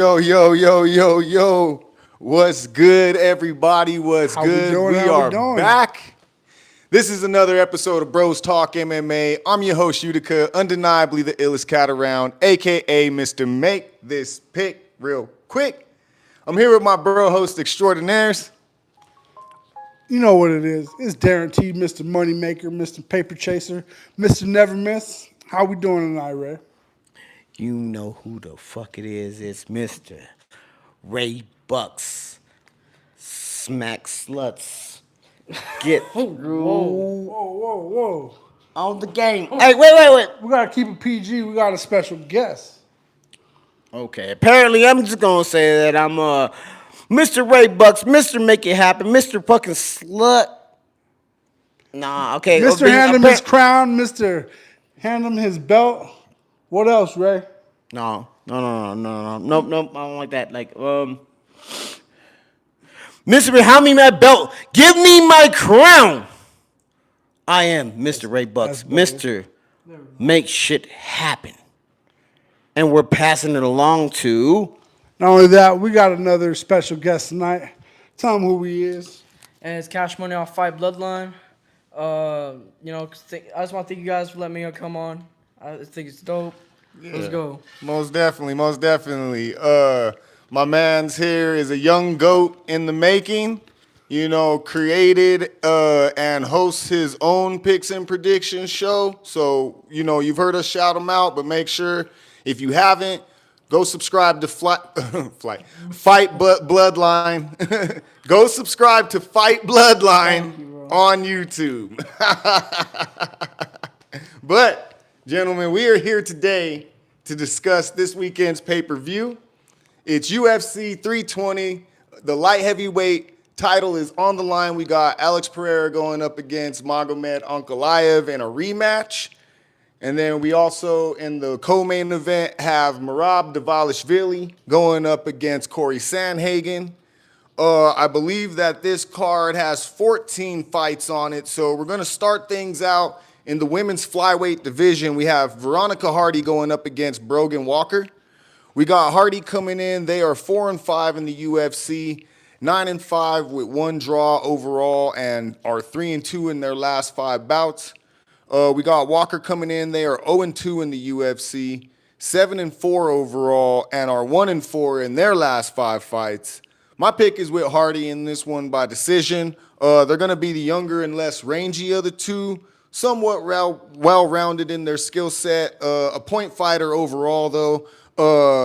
Yo. What's good, everybody? What's good? We are back. This is another episode of Bros Talk MMA. I'm your host, UTICA, undeniably the illest cat around, a.k.a. Mr. Make This Pick Real Quick. I'm here with my bro host extraordinaires. You know what it is. It's guaranteed Mr. Moneymaker, Mr. Paper Chaser, Mr. Never Miss. How we doing tonight, Ray? You know who the fuck it is. It's Mr. RayBuck. Smack sluts. Get through. Whoa. On the game. Hey, wait. We got to keep it PG. We got a special guest. Okay, apparently I'm just going to say that I'm Mr. RayBuck, Mr. Make It Happen, Mr. fucking Slut. Nah, okay. Mr. Hand him his crown, Mr. Hand him his belt. What else, Ray? No. Nope. I don't like that. Mr. Hand me my belt. Give me my crown. I am Mr. RayBuck, Mr. Make Shit Happen. And we're passing it along to... Not only that, we got another special guest tonight. Tell him who he is. And it's Cash Money off Fight Bloodline. I just want to thank you guys for letting me come on. I think it's dope. Yeah. Let's go. Most definitely. My man's here is a young goat in the making. Created and hosts his own picks and predictions show. So, you've heard us shout him out, but make sure, if you haven't, go subscribe to Fight Bloodline. Go subscribe to Fight Bloodline on YouTube. But, gentlemen, we are here today to discuss this weekend's pay-per-view. It's UFC 320. The light heavyweight title is on the line. We got Alex Pereira going up against Magomed Ankalaev in a rematch. And then we also, in the co-main event, have Merab Dvalishvili going up against Cory Sandhagen. I believe that this card has 14 fights on it, so we're going to start things out in the women's flyweight division. We have Veronica Hardy going up against Brogan Walker. We got Hardy coming in. They are 4-5 in the UFC, 9-5 with one draw overall, and are 3-2 in their last 5 bouts. We got Walker coming in. They are 0-2 in the UFC, 7-4 overall, and are 1-4 in their last 5 fights. My pick is with Hardy in this one by decision. They're going to be the younger and less rangy of the two, somewhat well-rounded in their skill set. A point fighter overall, though.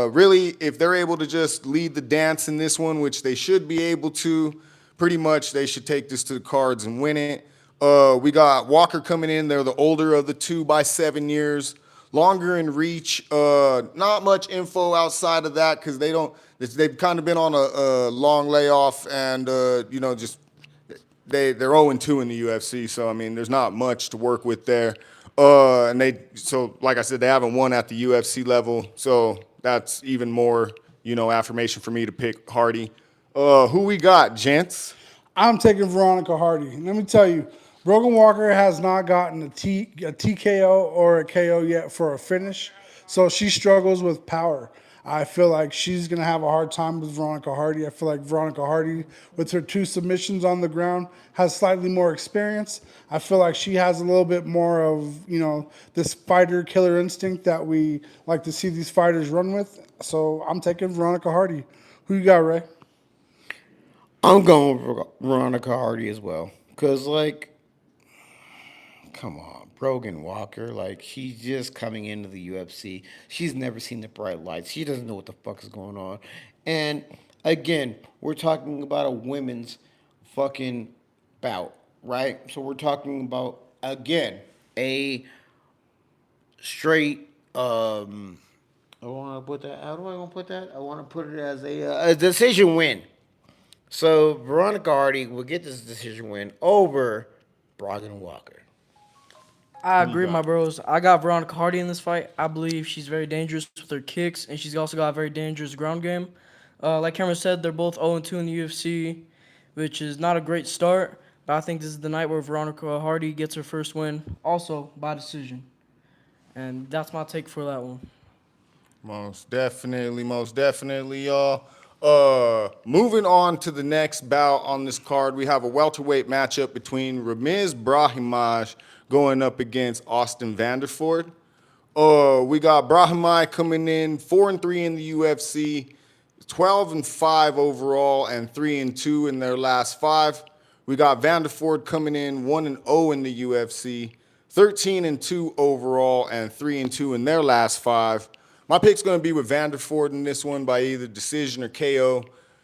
Really, if they're able to just lead the dance in this one, which they should be able to, pretty much they should take this to the cards and win it. We got Walker coming in. They're the older of the two by 7 years. Longer in reach. Not much info outside of that because they've kind of been on a long layoff and, they're 0-2 in the UFC. So, there's not much to work with there. Like I said, they haven't won at the UFC level. So that's even more, affirmation for me to pick Hardy. Who we got, gents? I'm taking Veronica Hardy. Let me tell you, Brogan Walker has not gotten a TKO or a KO yet for a finish, so she struggles with power. I feel like she's going to have a hard time with Veronica Hardy. I feel like Veronica Hardy, with her 2 submissions on the ground, has slightly more experience. I feel like she has a little bit more of, this fighter-killer instinct that we like to see these fighters run with. So I'm taking Veronica Hardy. Who you got, Ray? I'm going with Veronica Hardy as well. Because, come on, Brogan Walker, she's just coming into the UFC. She's never seen the bright lights. She doesn't know what the fuck is going on. And, again, we're talking about a women's fucking bout, right? So we're talking about, again, a straight, I want to put that, how do I want to put that? I want to put it as a decision win. So Veronica Hardy will get this decision win over Brogan Walker. I agree, my bros. I got Veronica Hardy in this fight. I believe she's very dangerous with her kicks, and she's also got a very dangerous ground game. Like Cameron said, they're both 0-2 in the UFC, which is not a great start, but I think this is the night where Veronica Hardy gets her first win, also by decision. And that's my take for that one. Most definitely, y'all. Moving on to the next bout on this card, we have a welterweight matchup between Ramiz Brahimaj going up against Austin Vanderford. We got Brahimaj coming in 4-3 in the UFC, 12-5 overall, and 3-2 in their last 5. We got Vanderford coming in 1-0 in the UFC, 13-2 overall, and 3-2 in their last 5. My pick's going to be with Vanderford in this one by either decision or KO.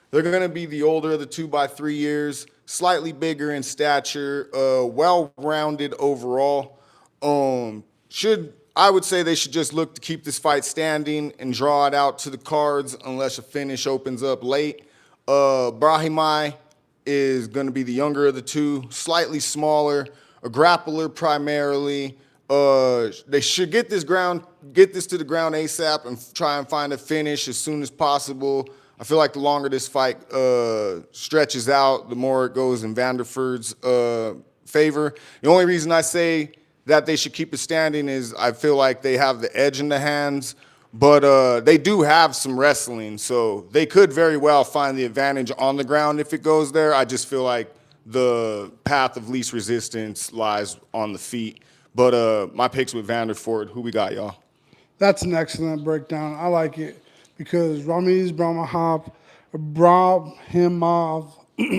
They're going to be the older of the two by 3 years, slightly bigger in stature, well-rounded overall. I would say they should just look to keep this fight standing and draw it out to the cards unless a finish opens up late. Brahimaj is going to be the younger of the two, slightly smaller, a grappler primarily. They should get this to the ground ASAP and try and find a finish as soon as possible. I feel like the longer this fight stretches out, the more it goes in Vanderford's favor. The only reason I say that they should keep it standing is I feel like they have the edge in the hands, but they do have some wrestling, so they could very well find the advantage on the ground if it goes there. I just feel like the path of least resistance lies on the feet. But my picks with Vanderford. Who we got, y'all? That's an excellent breakdown. I like it because Ramiz Brahimaj,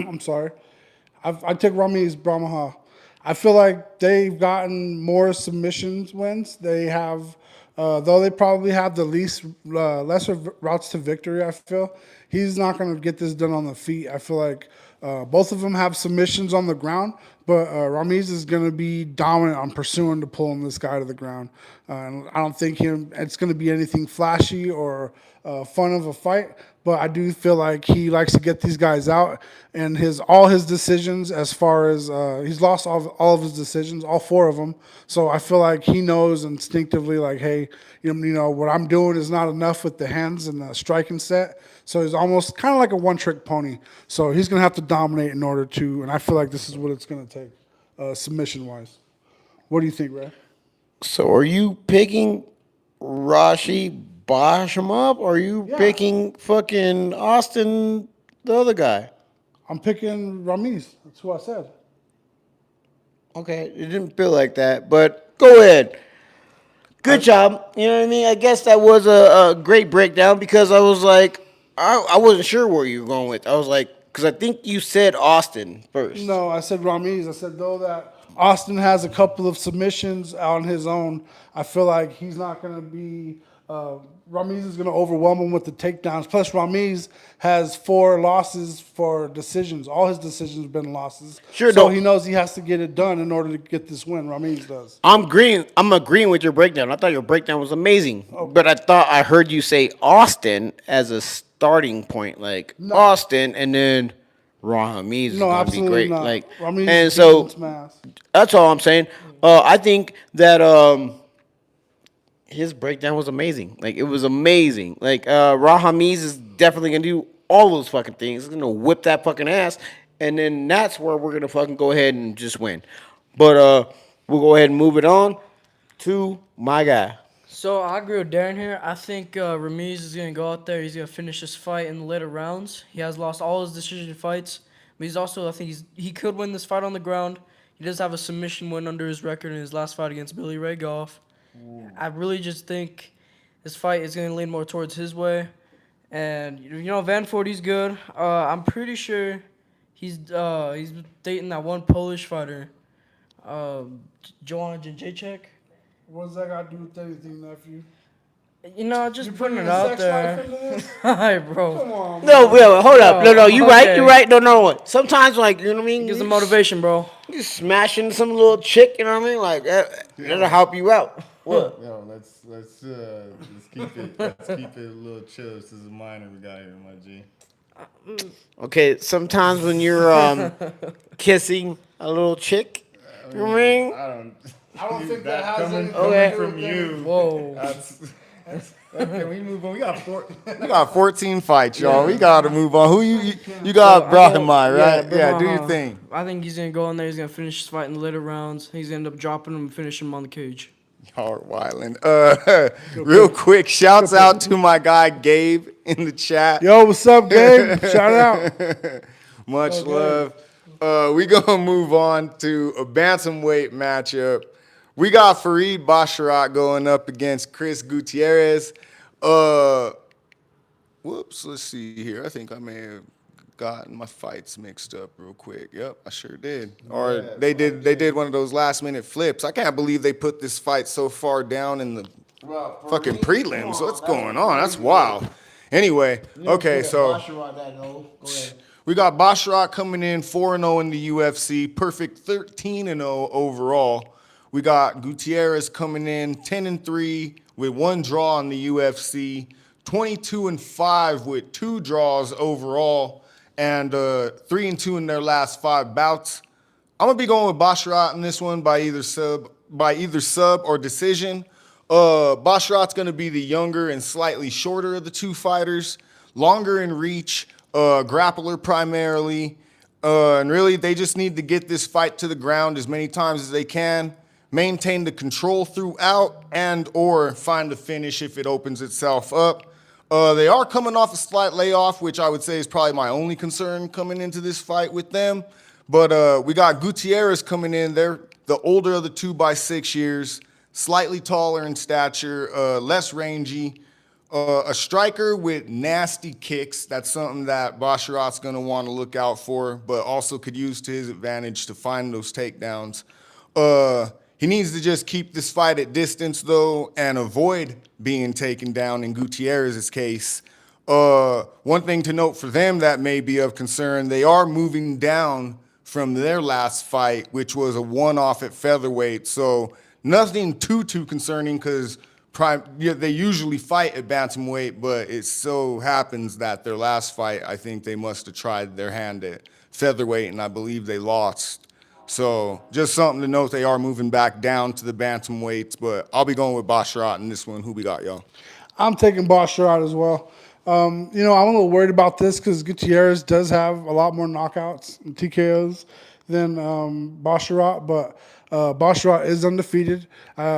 I'm sorry. I take Ramiz Brahimaj. I feel like they've gotten more submissions wins. They have, though they probably have the lesser routes to victory, I feel. He's not going to get this done on the feet. I feel like both of them have submissions on the ground, but Ramiz is going to be dominant on pursuing to pulling this guy to the ground. And I don't think it's going to be anything flashy or fun of a fight, but I do feel like he likes to get these guys out. And all his decisions, as far as he's lost all of his decisions, all 4 of them. So I feel like he knows instinctively, like, hey, you know what I'm doing is not enough with the hands and the striking set. So he's almost kind of like a one-trick pony. So he's going to have to dominate in order to, and I feel like this is what it's going to take, submission-wise. What do you think, Ray? So are you picking Rashi Brahimaj or are you picking fucking Austin, the other guy? I'm picking Ramiz. That's who I said. Okay, it didn't feel like that, but go ahead. Good job. You know what I mean? I guess that was a great breakdown because I was like, I wasn't sure where you were going with. I was like, because I think you said Austin first. No, I said Ramiz. I said, though, that Austin has a couple of submissions on his own, I feel like he's not going to be Ramiz is going to overwhelm him with the takedowns. Plus, Ramiz has 4 losses for decisions. All his decisions have been losses. Sure, so he knows he has to get it done in order to get this win. Ramiz does. I'm agreeing with your breakdown. I thought your breakdown was amazing, but I thought I heard you say Austin as a starting point, like Austin, and then Ramiz is going to be great. Not. Like, Ramiz and so that's all I'm saying. I think that his breakdown was amazing. Like, it was amazing. Like, Ramiz is definitely going to do all those fucking things. He's going to whip that fucking ass. And then that's where we're going to fucking go ahead and just win. But we'll go ahead and move it on to my guy. So I agree with Darren here. I think Ramiz is going to go out there. He's going to finish this fight in the later rounds. He has lost all his decision fights. But he's also, I think he could win this fight on the ground. He does have a submission win under his record in his last fight against Billy Ray Goff. I really just think this fight is going to lean more towards his way. And, you know, Vanderford, he's good. I'm pretty sure he's dating that one Polish fighter, Joanna Jędrzejczyk. What's that got to do with anything, nephew? You know, just putting it out there. Hi, bro. Come on, No, hold up. No, you're right. Okay. You're right. No. Sometimes, like, you know what I mean? Gives him motivation, bro. You just smashing some little chick, you know what I mean? Like, that'll help you out. What? Yo, let's keep it a little chill. This is a minor we got here, my G. Okay, sometimes when you're kissing a little chick, you know what I mean? I don't think that has anything Okay. to do From with you. Whoa. Can we move on? We got 14 fights, y'all. We got to move on. Who you got? Brahimaj, right? Yeah, do your thing. I think he's going to go in there. He's going to finish his fight in the later rounds. He's going to end up dropping him and finish him on the cage. Y'all are wildin'. Real quick, shouts out to my guy Gabe in the chat. Yo, what's up, Gabe? Shout out. Much love. We gonna move on to a bantamweight matchup. We got Farid Basharat going up against Chris Gutierrez. Whoops, let's see here. I think I may have gotten my fights mixed up real quick. Yep, I sure did. Or they did one of those last minute flips. I can't believe they put this fight so far down in the fucking prelims. What's going on? That's wild. Anyway, okay, so we got Basharat coming in 4-0 in the UFC, perfect 13-0 overall. We got Gutierrez coming in 10-3 with 1 draw in the UFC, 22-5 with 2 draws overall, and 3-2 in their last 5 bouts. I'm gonna be going with Basharat in this one by either sub or decision. Basharat's gonna be the younger and slightly shorter of the 2 fighters, longer in reach, grappler primarily, and really they just need to get this fight to the ground as many times as they can, maintain the control throughout, and or find a finish if it opens itself up. They are coming off a slight layoff, which I would say is probably my only concern coming into this fight with them. But we got Gutierrez coming in. They're the older of the 2 by 6 years, slightly taller in stature, less rangy. A striker with nasty kicks. That's something that Basharat's going to want to look out for, but also could use to his advantage to find those takedowns. He needs to just keep this fight at distance, though, and avoid being taken down in Gutierrez's case. One thing to note for them that may be of concern, they are moving down from their last fight, which was a one-off at featherweight. So nothing too concerning because they usually fight at bantamweight, but it so happens that their last fight, I think they must have tried their hand at featherweight, and I believe they lost. So just something to note, they are moving back down to the bantamweights, but I'll be going with Basharat in this one. Who we got, y'all? I'm taking Basharat as well. I'm a little worried about this because Gutierrez does have a lot more knockouts and TKOs than Basharat, but Basharat is undefeated.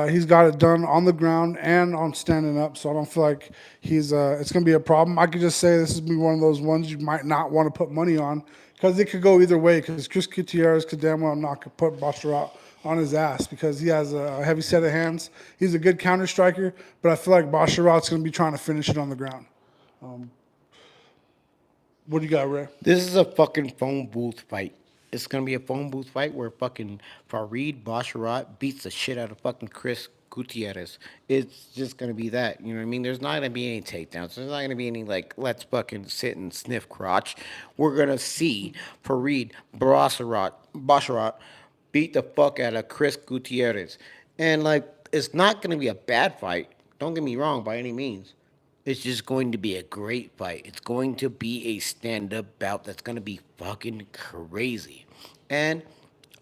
He's got it done on the ground and on standing up, so I don't feel like it's going to be a problem. I could just say this is be one of those ones you might not want to put money on because it could go either way because Chris Gutierrez could damn well not put Basharat on his ass because he has a heavy set of hands. He's a good counter striker, but I feel like Basharat's going to be trying to finish it on the ground. What do you got, Ray? This is a fucking phone booth fight. It's going to be a phone booth fight where fucking Farid Basharat beats the shit out of fucking Chris Gutierrez. It's just going to be that. You know what I mean? There's not going to be any takedowns. There's not going to be any, like, let's fucking sit and sniff crotch. We're going to see Farid Basharat beat the fuck out of Chris Gutierrez. And, like, it's not going to be a bad fight. Don't get me wrong by any means. It's just going to be a great fight. It's going to be a stand-up bout that's going to be fucking crazy. And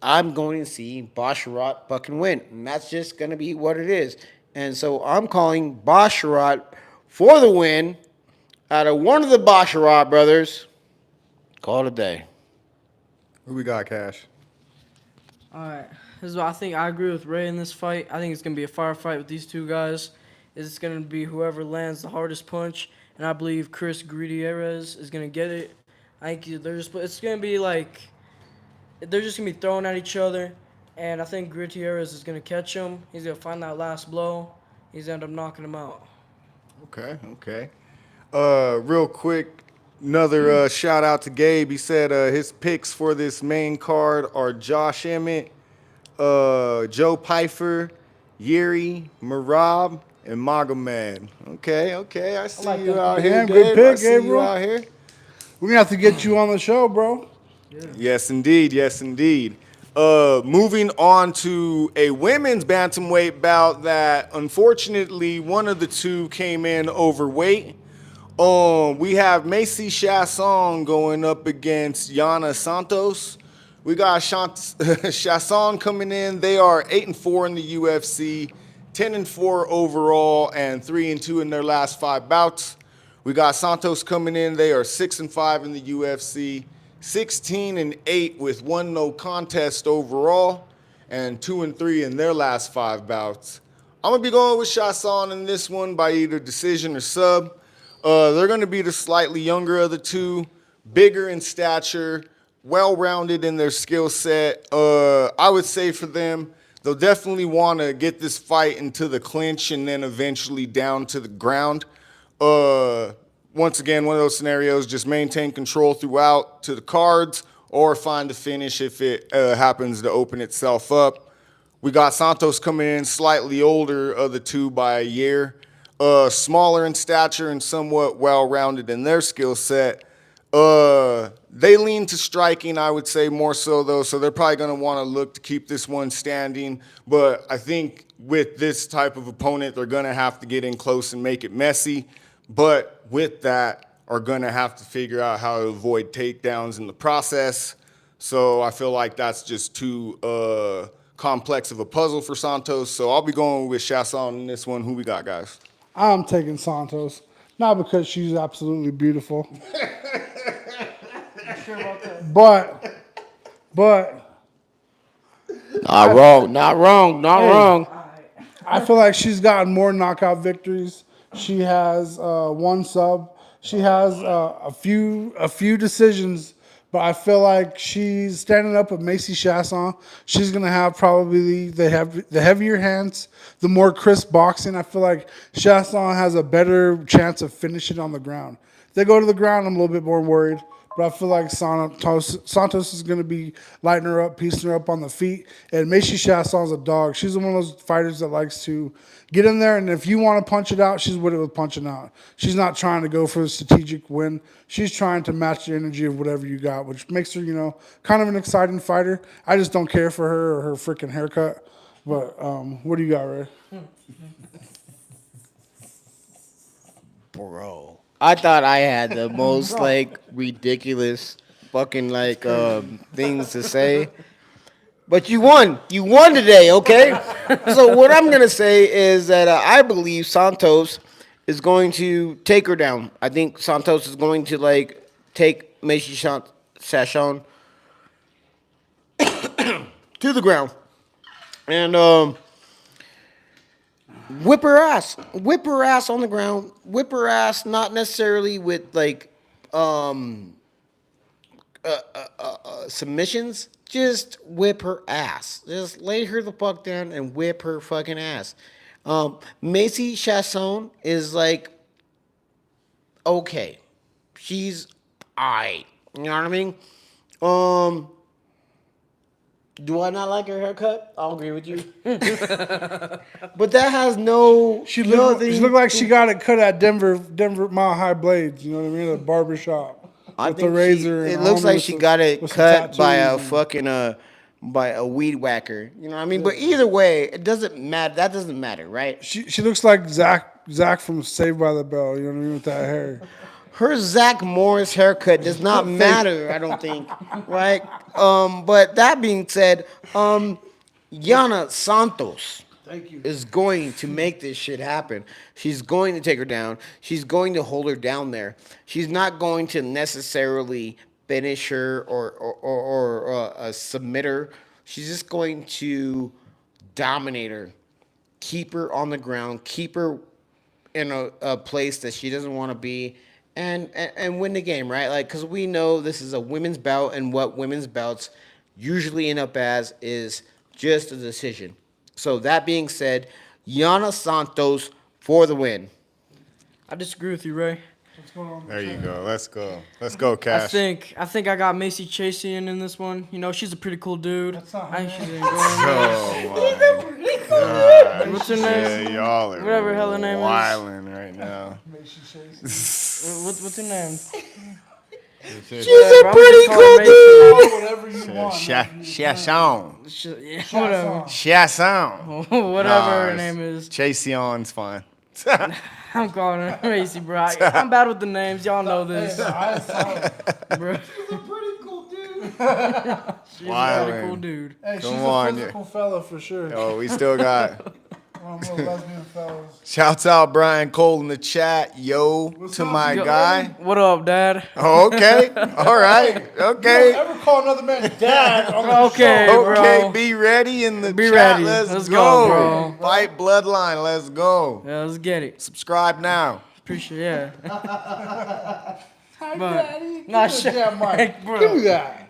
I'm going to see Basharat fucking win. And that's just going to be what it is. And so I'm calling Basharat for the win out of one of the Basharat brothers. Call it a day. Who we got, Cash? All right. This is what I think. I agree with Ray in this fight. I think it's going to be a firefight with these 2 guys. It's going to be whoever lands the hardest punch, and I believe Chris Gutierrez is going to get it. I think it's going to be like they're just going to be throwing at each other, and I think Gutierrez is going to catch him. He's going to find that last blow. He's going to end up knocking him out. Okay. Real quick, another shout out to Gabe. He said his picks for this main card are Josh Emmett, Joe Pyfer, Jiří, Merab, and Magomed. Okay. I see you out here, Good Gabe. pick, I see you Gabriel. out here. We're going to have to get you on the show, bro. Yeah. Yes, indeed. Moving on to a women's bantamweight bout that, unfortunately, one of the 2 came in overweight. We have Macy Chasson going up against Yana Santos. We got Chasson coming in. They are 8-4 in the UFC, 10-4 overall, and 3-2 in their last 5 bouts. We got Santos coming in. They are 6-5 in the UFC, 16-8 with 1 no contest overall, and 2-3 in their last 5 bouts. I'm going to be going with Chasson in this one by either decision or sub. They're going to be the slightly younger of the two, bigger in stature, well-rounded in their skill set. I would say for them, they'll definitely want to get this fight into the clinch and then eventually down to the ground. Once again, one of those scenarios, just maintain control throughout to the cards or find the finish if it happens to open itself up. We got Santos coming in slightly older of the two by a year, smaller in stature and somewhat well-rounded in their skill set. They lean to striking, I would say, more so, though, so they're probably going to want to look to keep this one standing. But I think with this type of opponent, they're going to have to get in close and make it messy. But with that, are going to have to figure out how to avoid takedowns in the process. So I feel like that's just too complex of a puzzle for Santos. So I'll be going with Chasson in this one. Who we got, guys? I'm taking Santos. Not because she's absolutely beautiful. But Not wrong. I feel like she's gotten more knockout victories. She has one sub. She has a few decisions, but I feel like she's standing up with Macy Chasson. She's gonna have probably the heavier hands, the more crisp boxing. I feel like Chasson has a better chance of finishing on the ground. If they go to the ground, I'm a little bit more worried. But I feel like Santos is going to be lighting her up, piecing her up on the feet. And Macy Chasson's a dog. She's one of those fighters that likes to get in there, and if you want to punch it out, she's with it with punching out. She's not trying to go for a strategic win. She's trying to match the energy of whatever you got, which makes her, kind of an exciting fighter. I just don't care for her or her freaking haircut. But what do you got, Ray? Bro. I thought I had the most ridiculous fucking things to say. But you won. You won today, okay? So what I'm going to say is that I believe Santos is going to take her down. I think Santos is going to take Macy Chasson to the ground. And whip her ass on the ground. Whip her ass, not necessarily with submissions. Just whip her ass. Just lay her the fuck down and whip her fucking ass. Macy Chasson is okay. She's aight. You know what I mean? Do I not like her haircut? I'll agree with you. But that has no... She looked like she got it cut at Denver Mile High Blades. You know what I mean? A barber shop. With the razor. It looks like she got it cut by a fucking... by a weed whacker. You know what I mean? But either way, it doesn't matter. That doesn't matter, right? She looks like Zach from Saved by the Bell. You know what I mean? With that hair. Her Zach Morris haircut does not matter, I don't think, right? But that being said, Yana Santos is going to make this shit happen. She's going to take her down. She's going to hold her down there. She's not going to necessarily finish her or submit her. She's just going to dominate her, keep her on the ground, keep her in a place that she doesn't want to be. And win the game, right? Because we know this is a women's bout, and what women's bouts usually end up as is just a decision. So that being said, Yana Santos for the win. I disagree with you, Ray. What's going on? There you go. Let's go, Cash. I think I got Macy Chasian in this one. She's a pretty cool dude. That's not her I think she's name. Oh, my What's her name? Yeah, y'all are Whatever the hell her name is. wilding right now. What's her name? She's a pretty cool dude. Whatever you want. Chasson. Yeah, whatever. Chasson. Whatever her name is. Chasion's fine. I'm calling her Macy, bro. I'm bad with the names. Y'all know this. Bro. She's a pretty cool dude. She's a pretty cool dude. Hey, she's Come a on, physical fella for sure. Oh, we still got Lesbian fellas. Shouts out Brian Cole in the chat. Yo, to my guy. What up, Dad? Oh, okay. All right. Okay. Don't ever call another man dad on the Okay, show. Okay, bro. be ready in the Be chat. ready. Let's Go, go. bro. Fight Bloodline. Let's go. Yeah, let's get it. Subscribe now. Appreciate it. Hi, But- Daddy. Nah, Give me shit. that mic. Bro. Give me that.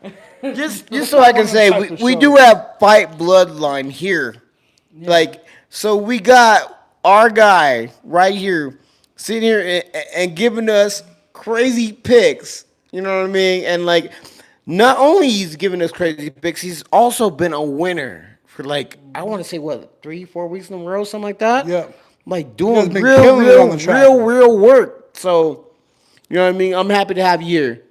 Just so I can say, type of we show. do have Fight Bloodline here. Like, so we got our guy right here sitting here and giving us crazy picks. You know what I mean? And like, not only he's giving us crazy picks, he's also been a winner for like, I want to say what, 3-4 weeks in a row, something like that. Yep. Like doing been real, killing it on the track. real work. So, you know what I mean? I'm happy to have you here.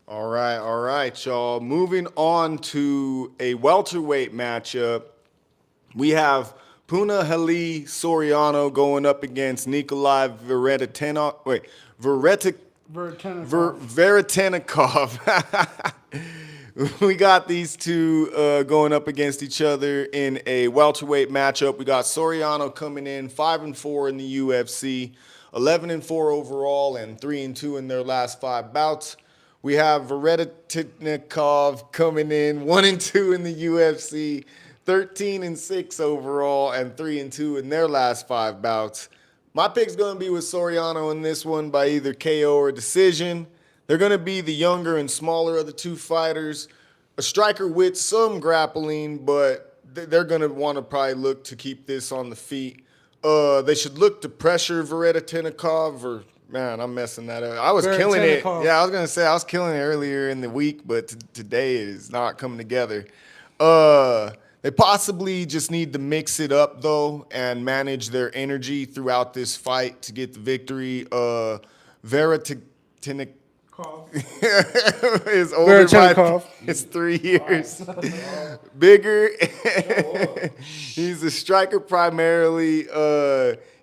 All right, y'all. Moving on to a welterweight matchup. We have Punahele Soriano going up against Nikolai Veretennikov. We got these two going up against each other in a welterweight matchup. We got Soriano coming in 5-4 in the UFC, 11-4 overall, and 3-2 in their last 5 bouts. We have Veretennikov coming in 1-2 in the UFC, 13-6 overall, and 3-2 in their last 5 bouts. My pick's going to be with Soriano in this one by either KO or decision. They're going to be the younger and smaller of the two fighters. A striker with some grappling, but they're going to want to probably look to keep this on the feet. They should look to pressure Veretennikov or... Man, I'm messing that up. I was killing it. Yeah, I was going to say I was killing it earlier in the week, but today it is not coming together. They possibly just need to mix it up, though, and manage their energy throughout this fight to get the victory. Veretennikov is older by it's 3 years. Bigger. He's a striker primarily.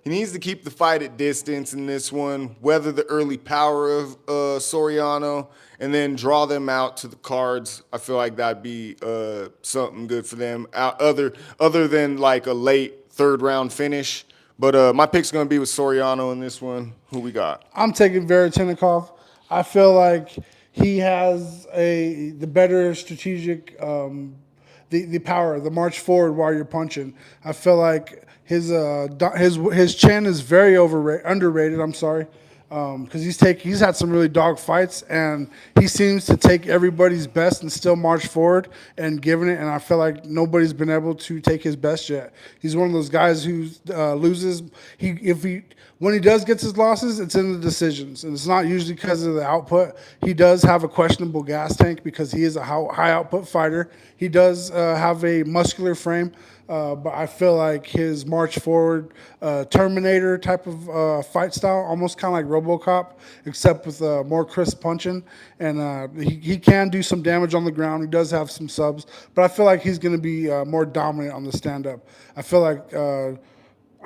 He needs to keep the fight at distance in this one, weather the early power of Soriano, and then draw them out to the cards. I feel like that'd be something good for them, other than like a late third-round finish. But my pick's going to be with Soriano in this one. Who we got? I'm taking Veretennikov. I feel like he has the better strategic, the power, the march forward while you're punching. I feel like his chin is very underrated. I'm sorry, because he's had some really dog fights, and he seems to take everybody's best and still march forward and giving it. And I feel like nobody's been able to take his best yet. He's one of those guys who loses. When he does get his losses, it's in the decisions, and it's not usually because of the output. He does have a questionable gas tank because he is a high output fighter. He does have a muscular frame, but I feel like his march forward, Terminator type of fight style, almost kind of like RoboCop, except with more crisp punching, and he can do some damage on the ground. He does have some subs, but I feel like he's going to be more dominant on the stand-up. I feel like I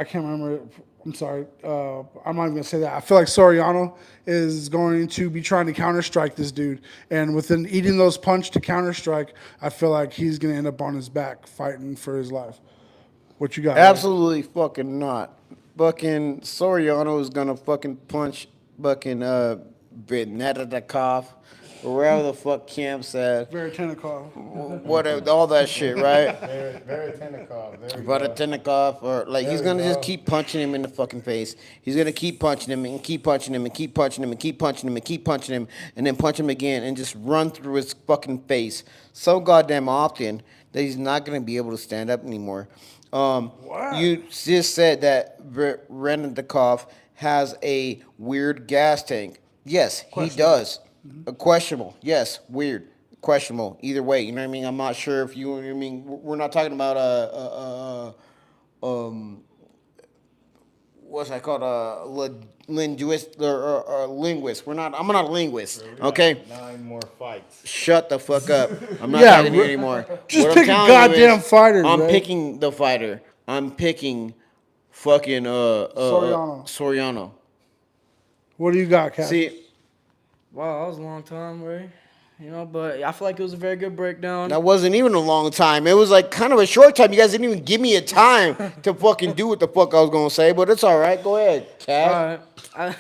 can't remember. I'm sorry. I'm not even going to say that. I feel like Soriano is going to be trying to counter-strike this dude. And within eating those punch to counter-strike, I feel like he's going to end up on his back fighting for his life. What you got? Absolutely fucking not. Fucking Soriano is going to fucking punch fucking Veretennikov or wherever the fuck Cam said. Veretennikov. Whatever, all that shit, right? Veretennikov. Or like he's gonna just keep punching him in the fucking face. He's gonna keep punching him and keep punching him and keep punching him and keep punching him and keep punching him and then punch him again and just run through his fucking face so goddamn often that he's not gonna be able to stand up anymore. You just said that Veretennikov has a weird gas tank. Yes, he does. Questionable. Yes, weird. Questionable. Either way, you know what I mean? I'm not sure if you know what I mean. We're not talking about what's that called? Linguist or linguist. I'm not a linguist. Okay. 9 more fights. Shut the fuck up. I'm not Yeah, talking to you anymore. just What I'm pick a telling you goddamn is, fighter, I'm Ray. picking the fighter. I'm picking fucking Soriano. Soriano. What do you got, Cap? See, Wow, that was a long time, Ray. You know, but I feel like it was a very good breakdown. That wasn't even a long time. It was like kind of a short time. You guys didn't even give me a time to fucking do what the fuck I was gonna say, but it's all right. Go ahead, Cash. Alright.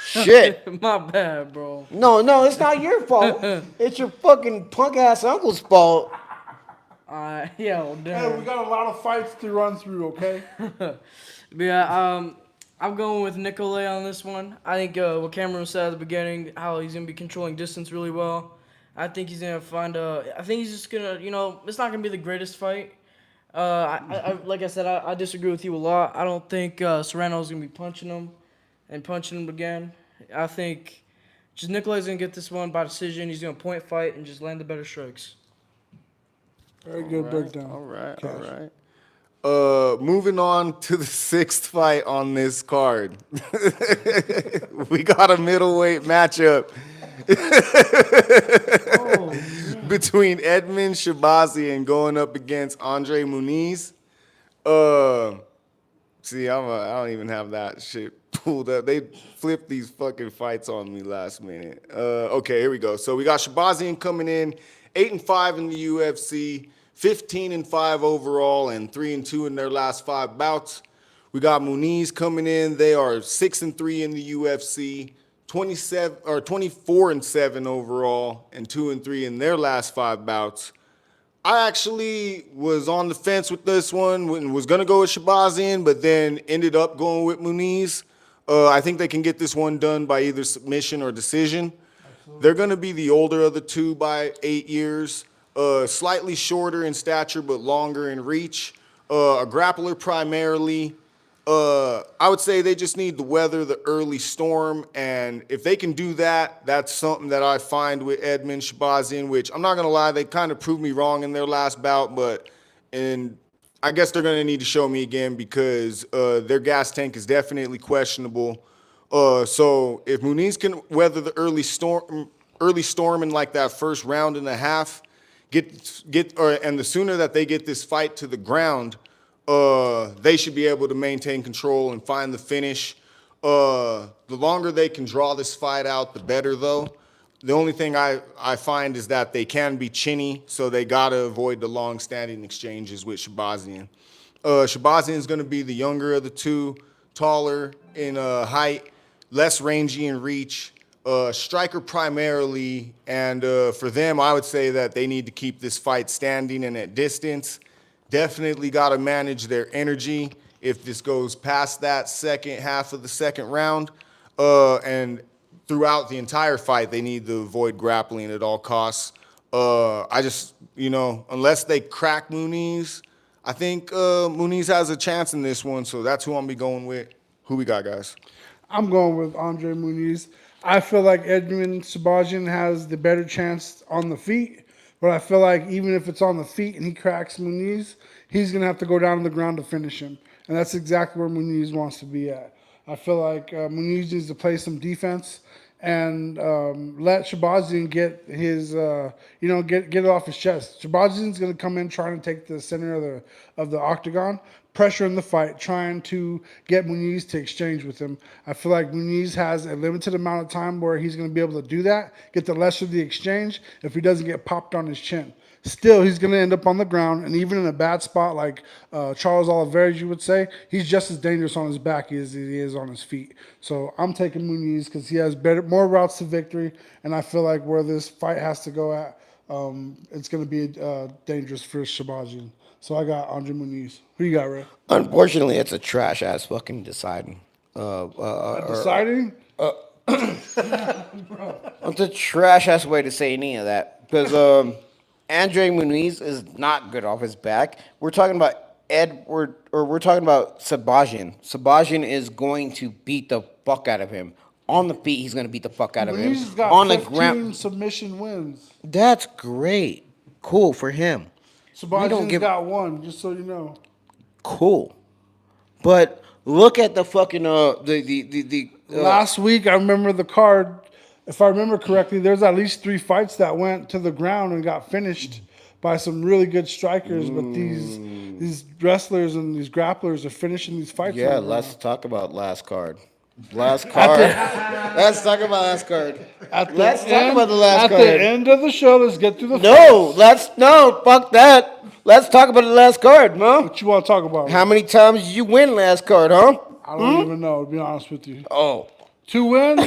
Shit. My bad, bro. No, it's not your fault. It's your fucking punk ass uncle's fault. Yo, Hey, damn. we got a lot of fights to run through, okay? But yeah, I'm going with Nicolay on this one. I think what Cameron said at the beginning, how he's gonna be controlling distance really well. I think he's gonna find I think he's just gonna, it's not gonna be the greatest fight. Like I said, I disagree with you a lot. I don't think Serrano's gonna be punching him again. I think just Nicolay's gonna get this one by decision. He's gonna point fight and just land the better strikes. Very good breakdown. All right, Cash. all right. Moving on to the sixth fight on this card. We got a middleweight matchup between Edmund Shabazian going up against Andre Muniz. See, I don't even have that shit pulled up. They flipped these fucking fights on me last minute. Okay, here we go. So we got Shabazian coming in 8-5 in the UFC, 15-5 overall, and 3-2 in their last 5 bouts. We got Muniz coming in. They are 6-3 in the UFC, 24-7 overall, and 2-3 in their last 5 bouts. I actually was on the fence with this one and was going to go with Shabazian, but then ended up going with Muniz. I think they can get this one done by either submission or decision. Absolutely. They're going to be the older of the two by 8 years, slightly shorter in stature but longer in reach. A grappler primarily. I would say they just need to weather the early storm, and if they can do that, that's something that I find with Edmund Shabazian, which I'm not going to lie, they kind of proved me wrong in their last bout, and I guess they're going to need to show me again because their gas tank is definitely questionable. So if Muniz can weather the early storm in like that first round and a half, and the sooner that they get this fight to the ground, they should be able to maintain control and find the finish. The longer they can draw this fight out, the better, though. The only thing I find is that they can be chinny, so they got to avoid the long-standing exchanges with Shabazian. Shabazian is going to be the younger of the two, taller in height, less rangy in reach, striker primarily, and for them, I would say that they need to keep this fight standing and at distance. Definitely got to manage their energy if this goes past that second half of the second round. And throughout the entire fight, they need to avoid grappling at all costs. Unless they crack Muniz, I think Muniz has a chance in this one, so that's who I'm be going with. Who we got, guys? I'm going with Andre Muniz. I feel like Edmund Shabazian has the better chance on the feet. But I feel like even if it's on the feet and he cracks Muniz, he's going to have to go down to the ground to finish him. And that's exactly where Muniz wants to be at. I feel like Muniz needs to play some defense and let Shabazian get his, get it off his chest. Shabazian's going to come in trying to take the center of the octagon, pressure in the fight, trying to get Muniz to exchange with him. I feel like Muniz has a limited amount of time where he's going to be able to do that, get the lesser of the exchange if he doesn't get popped on his chin. Still, he's going to end up on the ground, and even in a bad spot like Charles Oliveira, you would say, he's just as dangerous on his back as he is on his feet. So I'm taking Muniz because he has more routes to victory, and I feel like where this fight has to go at, it's going to be dangerous for Shabazian. So I got Andre Muniz. Who you got, Ray? Unfortunately, it's a trash ass fucking deciding. Deciding? It's a trash ass way to say any of that because Andre Muniz is not good off his back. We're talking about we're talking about Shabazian. Shabazian is going to beat the fuck out of him. On the feet, he's going to beat the fuck out of him. Muniz's got on the 15 ground, submission wins. that's great. Cool for him. Shabazian's got one, just so you know. Cool, but look at the fucking Last week, I remember the card. If I remember correctly, there's at least 3 fights that went to the ground and got finished by some really good strikers. But these wrestlers and these grapplers are finishing these fights. Yeah, let's talk about last card. Let's talk about last card. Let's talk about the last card. At the end of the show, let's get through the Fuck that. Let's talk about the last card, man. What you want to talk about? How many times did you win last card, huh? I don't even know, to be honest with you. Oh. 2 wins?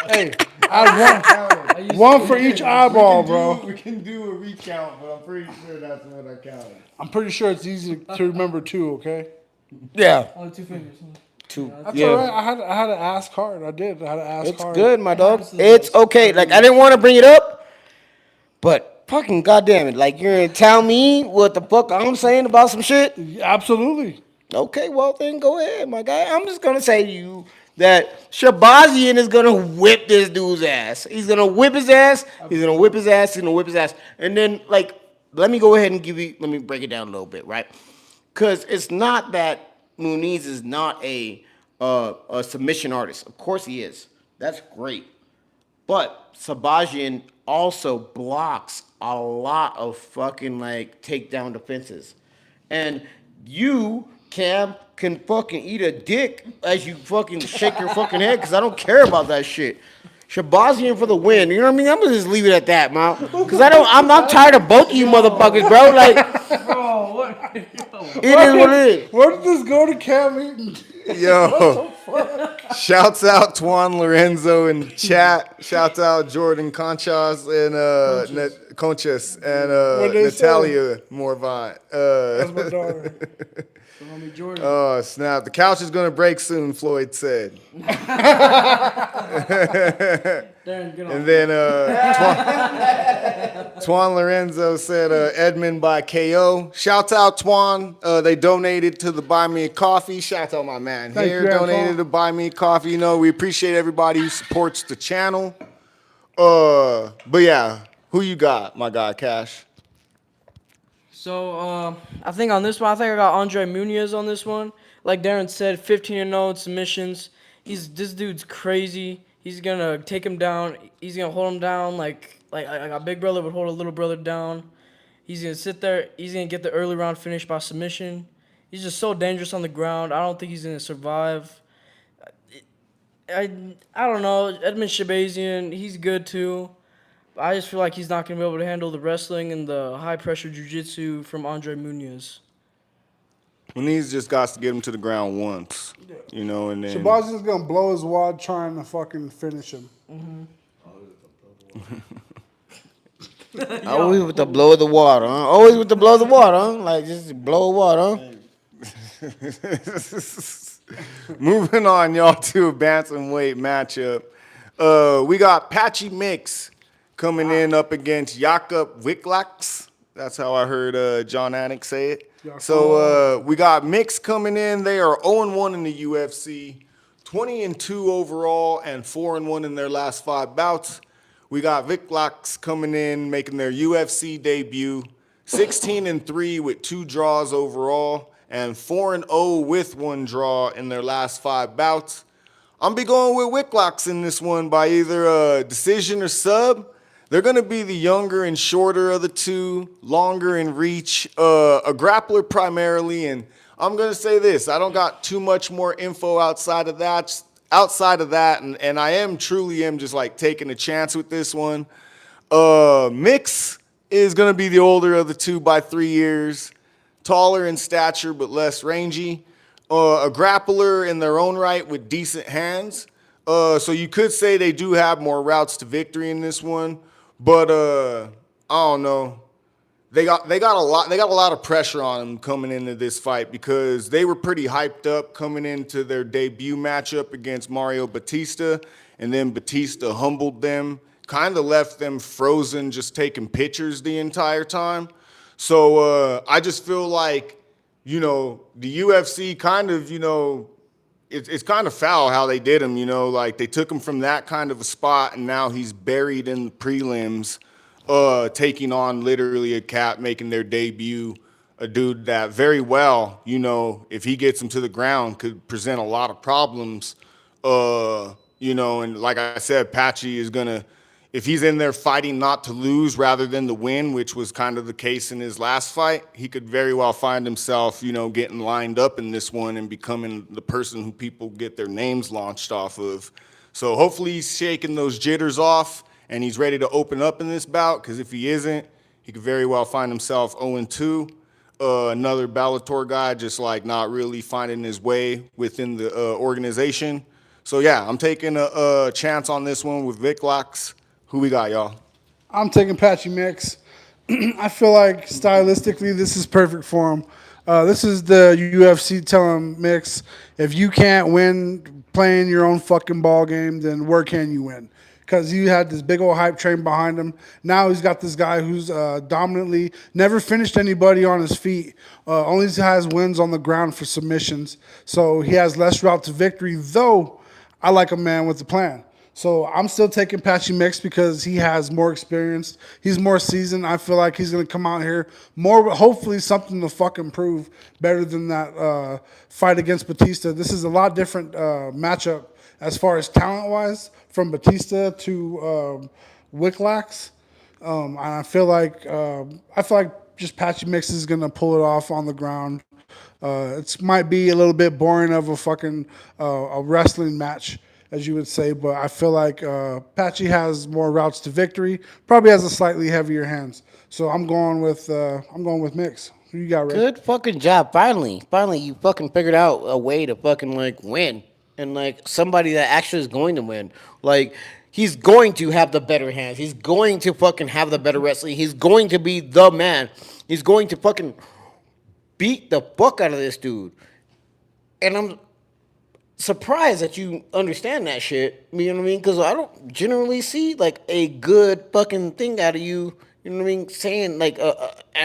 Hey, I had one for each eyeball, bro. We can do a recount, but I'm pretty sure that's what I counted. I'm pretty sure it's easy to remember 2, okay? Yeah. Only 2 fingers. 2. That's all right. I had to ask hard. I did. I had to ask It's hard. good, my dog. It's okay. Like, I didn't want to bring it up, but fucking goddamn it. Like, you're going to tell me what the fuck I'm saying about some shit? Absolutely. Okay, well, then go ahead, my guy. I'm just going to say to you that Shabazian is going to whip this dude's ass. He's going to whip his ass. He's going to whip his ass. He's going to whip his ass. And then, like, let me go ahead and let me break it down a little bit, right? Because it's not that Muniz is not a submission artist. Of course he is. That's great. But Shabazian also blocks a lot of fucking, like, takedown defenses. And you, Cam, can fucking eat a dick as you fucking shake your fucking head, because I don't care about that shit. Shabazian for the win. You know what I mean? I'm gonna just leave it at that, man. Because I'm tired of both of you motherfuckers, bro. Like, Bro, what? it is what it is. Where did this go to Cam Eaton? Yo, shouts out Tuan Lorenzo in chat. Shouts out Jordan Conchas and Conchas and Natalia Morvant. That's my daughter. Jordan. Oh, snap. The couch is going to break soon, Floyd said. Darren, get on. And then Tuan Lorenzo said Edmund by KO. Shouts out Tuan. They donated to the Buy Me a Coffee. Shouts out my man Thank here. you, Donated Antoine. to Buy Me a Coffee. You know, we appreciate everybody who supports the channel. But yeah, who you got, my guy, Cash? So, I think on this one, I think I got Andre Muniz on this one. Like Darren said, 15-0 in submissions. This dude's crazy. He's gonna take him down. He's gonna hold him down like a big brother would hold a little brother down. He's gonna sit there. He's gonna get the early round finish by submission. He's just so dangerous on the ground. I don't think he's gonna survive. I don't know. Edmund Shabazian, he's good too. I just feel like he's not going to be able to handle the wrestling and the high-pressure jiu-jitsu from Andre Muniz. Muniz just got to get him to the ground once, you know, and then... Shabazian's going to blow his wad trying to fucking finish him. Always with the blow of the water, huh? Always with the blow of the water, huh? Like, just blow of water, huh? Moving on, y'all, to a bantamweight matchup. We got Patchy Mix coming in up against Jakub Wiklax. That's how I heard John Anik say it. So we got Mix coming in. They are 0-1 in the UFC, 20-2 overall, and 4-1 in their last 5 bouts. We got Wiklax coming in, making their UFC debut, 16-3 with 2 draws overall, and 4-0 with 1 draw in their last 5 bouts. I'm be going with Wiklax in this one by either a decision or sub. They're going to be the younger and shorter of the two, longer in reach, a grappler primarily. And I'm going to say this, I don't got too much more info outside of that, and I am just like taking a chance with this one. Mix is going to be the older of the two by 3 years, taller in stature but less rangy. A grappler in their own right with decent hands. So you could say they do have more routes to victory in this one. But I don't know. They got a lot of pressure on them coming into this fight because they were pretty hyped up coming into their debut matchup against Mario Batista, and then Batista humbled them, kind of left them frozen, just taking pictures the entire time. So I just feel like, you know, the UFC kind of, you know, it's kind of foul how they did him, you know, like they took him from that kind of a spot and now he's buried in the prelims, taking on literally a cat making their debut, a dude that very well, you know, if he gets him to the ground could present a lot of problems, you know, and like I said, Patchy is going to, if he's in there fighting not to lose rather than to win, which was kind of the case in his last fight, he could very well find himself, you know, getting lined up in this one and becoming the person who people get their names launched off of. So hopefully he's shaking those jitters off and he's ready to open up in this bout, because if he isn't, he could very well find himself 0-2. Another Bellator guy just like not really finding his way within the organization. So yeah, I'm taking a chance on this one with Vic Locks. Who we got, y'all? I'm taking Patchy Mix. I feel like stylistically this is perfect for him. This is the UFC telling Mix, if you can't win playing your own fucking ball game, then where can you win? Because you had this big old hype train behind him. Now he's got this guy who's dominantly never finished anybody on his feet. Only has wins on the ground for submissions. So he has less route to victory, though I like a man with a plan. So I'm still taking Patchy Mix because he has more experience. He's more seasoned. I feel like he's going to come out here more, hopefully something to fucking prove better than that fight against Batista. This is a lot different matchup as far as talent-wise from Batista to Wicklax. And I feel like just Patchy Mix is going to pull it off on the ground. It might be a little bit boring of a fucking a wrestling match, as you would say, but I feel like Patchy has more routes to victory. Probably has a slightly heavier hands, so I'm going with Mix. Who you got, Ray? Good fucking job. Finally, you fucking figured out a way to fucking like win, and like somebody that actually is going to win. Like he's going to have the better hands. He's going to fucking have the better wrestling. He's going to be the man. He's going to fucking beat the fuck out of this dude. And I'm surprised that you understand that shit. You know what I mean? Because I don't generally see like a good fucking thing out of you. You know what I mean? Saying like